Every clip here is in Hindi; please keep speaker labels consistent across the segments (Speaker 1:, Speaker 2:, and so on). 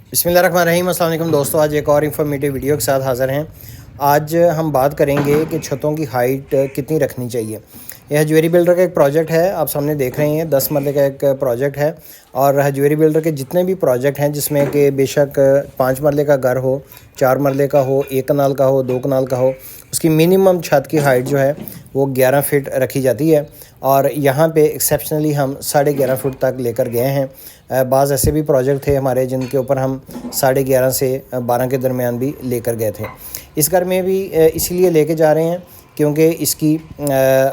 Speaker 1: बिस्मिल्लाहिर्रहमानिर्रहीम। अस्सलाम वालेकुम दोस्तों, आज एक और इन्फॉर्मेटिव वीडियो के साथ हाज़िर हैं। आज हम बात करेंगे कि छतों की हाइट कितनी रखनी चाहिए। यह हजवेरी बिल्डर का एक प्रोजेक्ट है, आप सामने देख रहे हैं 10 मरले का एक प्रोजेक्ट है। और हजवेरी बिल्डर के जितने भी प्रोजेक्ट हैं, जिसमें कि बेशक 5 मरले का घर हो, 4 मरले का हो, 1 कनाल का हो, 2 कनाल का हो, उसकी मिनिमम छत की हाइट जो है वो 11 फीट रखी जाती है। और यहाँ पे एक्सेप्शनली हम 11.5 फुट तक लेकर गए हैं। बाज़ ऐसे भी प्रोजेक्ट थे हमारे जिनके ऊपर हम 11.5 से 12 के दरमियान भी लेकर गए थे। इस घर में भी इसीलिए लेके जा रहे हैं क्योंकि इसकी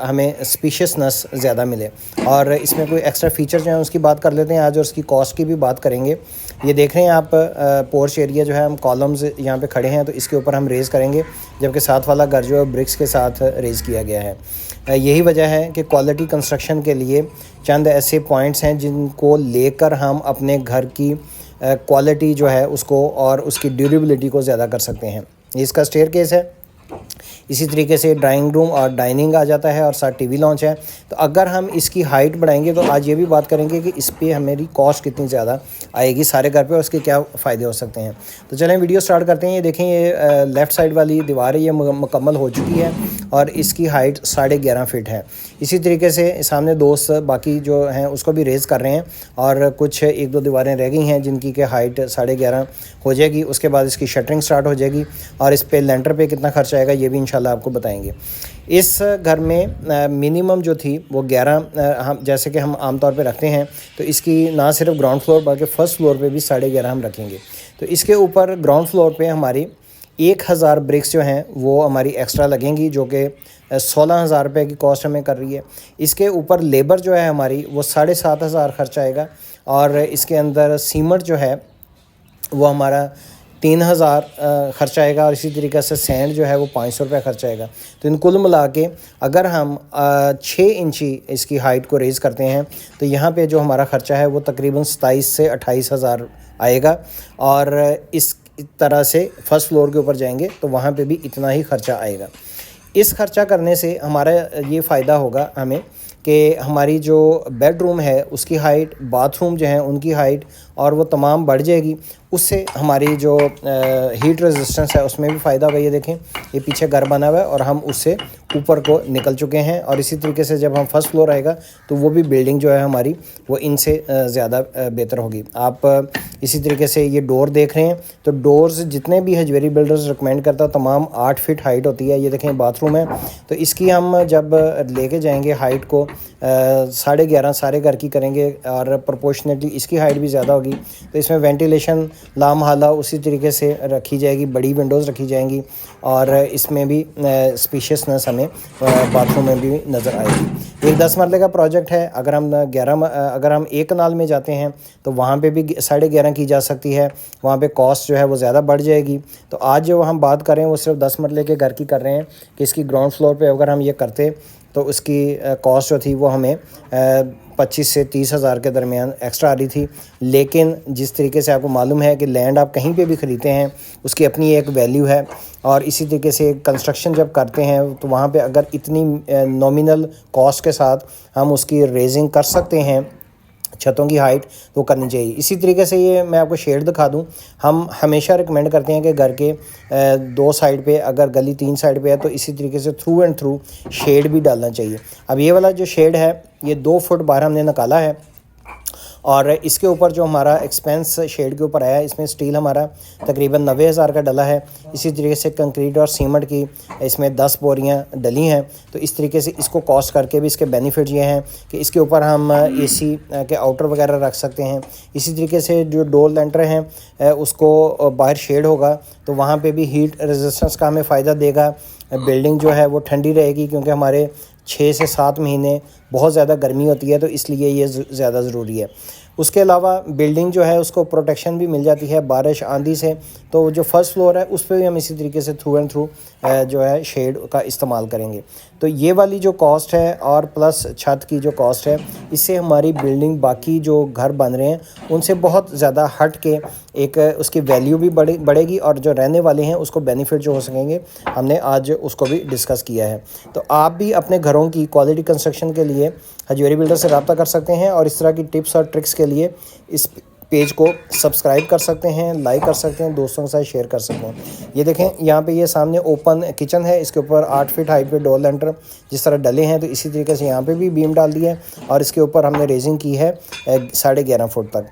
Speaker 1: हमें स्पीशियसनेस ज़्यादा मिले। और इसमें कोई एक्स्ट्रा फीचर जो है उसकी बात कर लेते हैं आज, और उसकी कॉस्ट की भी बात करेंगे। ये देख रहे हैं आप, पोर्च एरिया जो है, हम कॉलम्स यहाँ पे खड़े हैं तो इसके ऊपर हम रेज़ करेंगे, जबकि साथ वाला घर जो है ब्रिक्स के साथ रेज़ किया गया है। यही वजह है कि क्वालिटी कंस्ट्रक्शन के लिए चंद ऐसे पॉइंट्स हैं जिनको लेकर हम अपने घर की क्वालिटी जो है उसको और उसकी ड्यूरेबिलिटी को ज़्यादा कर सकते हैं। ये इसका स्टेयर केस है। इसी तरीके से ड्राइंग रूम और डाइनिंग आ जाता है और साथ टीवी लॉन्च है। तो अगर हम इसकी हाइट बढ़ाएंगे तो आज ये भी बात करेंगे कि इस पे हमारी कॉस्ट कितनी ज़्यादा आएगी सारे घर पे और उसके क्या फ़ायदे हो सकते हैं। तो चलें वीडियो स्टार्ट करते हैं। ये देखें, ये लेफ़्ट साइड वाली दीवार है, ये मुकम्मल हो चुकी है और इसकी हाइट 11.5 फीट है। इसी तरीके से सामने दोस्त बाकी जो हैं उसको भी रेज़ कर रहे हैं और कुछ 1-2 दीवारें रह गई हैं जिनकी के हाइट 11.5 हो जाएगी। उसके बाद इसकी शटरिंग स्टार्ट हो जाएगी और इस पे लेंटर पे कितना खर्चा आएगा ये भी इंशाल्लाह आपको बताएंगे। इस घर में मिनिमम जो थी वो 11, हम जैसे कि हम आमतौर पे रखते हैं, तो इसकी ना सिर्फ ग्राउंड फ्लोर बल्कि फ़र्स्ट फ्लोर पे भी 11.5 हम रखेंगे। तो इसके ऊपर ग्राउंड फ्लोर पे हमारी 1000 ब्रिक्स जो हैं वो हमारी एक्स्ट्रा लगेंगी, जो कि 16,000 रुपये की कॉस्ट हमें कर रही है। इसके ऊपर लेबर जो है हमारी वो 7,500 खर्च आएगा और इसके अंदर सीमेंट जो है वो हमारा 3,000 खर्च आएगा और इसी तरीके से सैंड जो है वो 500 रुपये खर्च आएगा। तो इन कुल मिला के अगर हम 6 इंची इसकी हाइट को रेज़ करते हैं तो यहाँ पे जो हमारा ख़र्चा है वो तकरीबन 27 से 28,000 आएगा। और इस तरह से फर्स्ट फ्लोर के ऊपर जाएंगे तो वहाँ पे भी इतना ही ख़र्चा आएगा। इस खर्चा करने से हमारा ये फ़ायदा होगा हमें कि हमारी जो बेडरूम है उसकी हाइट, बाथरूम जो है उनकी हाइट और वो तमाम बढ़ जाएगी। उससे हमारी जो हीट रेजिस्टेंस है उसमें भी फ़ायदा होगा। ये देखें, ये पीछे घर बना हुआ है और हम उससे ऊपर को निकल चुके हैं। और इसी तरीके से जब हम फर्स्ट फ्लोर आएगा तो वो भी बिल्डिंग जो है हमारी वो इनसे ज़्यादा बेहतर होगी। आप इसी तरीके से ये डोर देख रहे हैं, तो डोर्स जितने भी हजवेरी बिल्डर्स रिकमेंड करता है तमाम 8 फीट हाइट होती है। ये देखें बाथरूम है, तो इसकी हम जब लेके जाएंगे हाइट को 11.5 सारे घर की करेंगे और प्रोपोर्शनेटली इसकी हाइट भी ज़्यादा होगी। तो इसमें वेंटिलेशन लामहला उसी तरीके से रखी जाएगी, बड़ी विंडोज़ रखी जाएंगी और इसमें भी स्पेशियसनेस हमें बाथरूम में भी नज़र आएगी। एक 10 मरले का प्रोजेक्ट है। अगर हम 1 कनाल में जाते हैं तो वहाँ पे भी 11.5 की जा सकती है, वहाँ पे कॉस्ट जो है वो ज़्यादा बढ़ जाएगी। तो आज जो हम बात कर रहे हैं वो सिर्फ 10 मरले के घर की कर रहे हैं कि इसकी ग्राउंड फ्लोर पे अगर हम ये करते तो उसकी कॉस्ट जो थी वो हमें 25 से 30,000 के दरमियान एक्स्ट्रा आ रही थी। लेकिन जिस तरीके से आपको मालूम है कि लैंड आप कहीं पे भी ख़रीदते हैं उसकी अपनी एक वैल्यू है और इसी तरीके से कंस्ट्रक्शन जब करते हैं तो वहाँ पे अगर इतनी नॉमिनल कॉस्ट के साथ हम उसकी रेजिंग कर सकते हैं छतों की हाइट तो करनी चाहिए। इसी तरीके से ये मैं आपको शेड दिखा दूं, हम हमेशा रिकमेंड करते हैं कि घर के 2 साइड पे, अगर गली 3 साइड पे है तो इसी तरीके से थ्रू एंड थ्रू शेड भी डालना चाहिए। अब ये वाला जो शेड है ये 2 फुट बाहर हमने निकाला है और इसके ऊपर जो हमारा एक्सपेंस शेड के ऊपर आया है इसमें स्टील हमारा तकरीबन 90,000 का डला है। इसी तरीके से कंक्रीट और सीमेंट की इसमें 10 बोरियां डली हैं। तो इस तरीके से इसको कॉस्ट करके भी इसके बेनिफिट ये हैं कि इसके ऊपर हम एसी के आउटर वगैरह रख सकते हैं। इसी तरीके से जो डोर लेंटर हैं उसको बाहर शेड होगा तो वहाँ पर भी हीट रेजिस्टेंस का हमें फ़ायदा देगा। बिल्डिंग जो है वो ठंडी रहेगी क्योंकि हमारे 6 से 7 महीने बहुत ज़्यादा गर्मी होती है, तो इसलिए ये ज़्यादा ज़रूरी है। उसके अलावा बिल्डिंग जो है उसको प्रोटेक्शन भी मिल जाती है बारिश आंधी से। तो जो फर्स्ट फ्लोर है उस पर भी हम इसी तरीके से थ्रू एंड थ्रू जो है शेड का इस्तेमाल करेंगे। तो ये वाली जो कॉस्ट है और प्लस छत की जो कॉस्ट है, इससे हमारी बिल्डिंग बाकी जो घर बन रहे हैं उनसे बहुत ज़्यादा हट के एक उसकी वैल्यू भी बढ़ेगी और जो रहने वाले हैं उसको बेनिफिट जो हो सकेंगे हमने आज उसको भी डिस्कस किया है। तो आप भी अपने घरों की क्वालिटी कंस्ट्रक्शन के लिए हजवेरी बिल्डर से रब्ता कर सकते हैं और इस तरह की टिप्स और ट्रिक्स के लिए इस पेज को सब्सक्राइब कर सकते हैं, लाइक कर सकते हैं, दोस्तों के साथ शेयर कर सकते हैं। ये देखें यहाँ पे ये सामने ओपन किचन है, इसके ऊपर 8 फीट हाइट पे डोर लेंटर जिस तरह डले हैं, तो इसी तरीके से यहाँ पे भी बीम डाल दी है और इसके ऊपर हमने रेजिंग की है 11.5 फुट तक।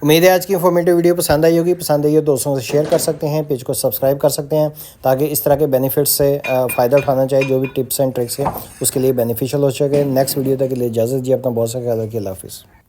Speaker 1: उम्मीद है आज की इन्फॉर्मेटिव वीडियो पसंद आई होगी। पसंद आई हो दोस्तों से शेयर कर सकते हैं, पेज को सब्सक्राइब कर सकते हैं ताकि इस तरह के बेनिफिट्स से फ़ायदा उठाना चाहिए। जो भी टिप्स एंड ट्रिक्स है उसके लिए बेनिफिशियल हो सके। नेक्स्ट वीडियो तक के लिए इजाज़त जी, अपना बहुत सा ख्याल रखिए। अल्लाह हाफिज़।